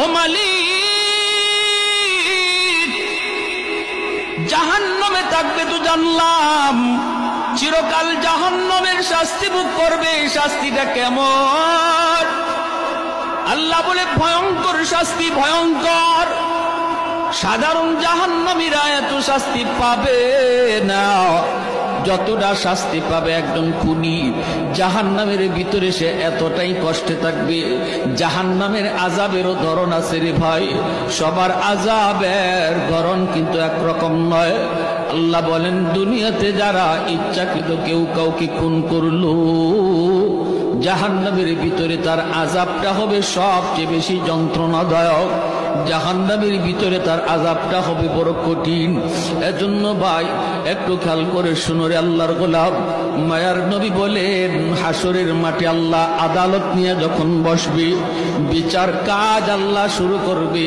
ও মালিক, জাহান্নামে থাকবে তো জানলাম, চিরকাল জাহান্নামের শাস্তি ভোগ করবে। শাস্তিটা কেমন? আল্লাহ বলে ভয়ঙ্কর শাস্তি, ভয়ঙ্কর। সাধারণ জাহান্নামীরা এত শাস্তি পাবে না, যতটা শাস্তি পাবে একদম খুনি জাহান্নামের ভিতরে, সে এতটাই কষ্টে থাকবে। জাহান্নামের আযাবেরও ধরন আছে রে ভাই, সবার আযাবের ধরন কিন্তু একরকম নয়। আল্লাহ বলেন, দুনিয়াতে যারা ইচ্ছাকৃত কেউ কাউকে খুন করলো, জাহান্নামের ভিতরে তার আযাবটা হবে সবচেয়ে বেশি যন্ত্রণাদায়ক। জাহান্নামের ভিতরে তার আযাবটা হবে বড় কঠিন। এজন্য ভাই একটু খেয়াল করে শুনো রে আল্লাহর গোলাম, মায়ার নবী বলেন, হাসরের মাঠে আল্লাহ আদালত নিয়ে যখন বসবে, বিচার কাজ আল্লাহ শুরু করবে।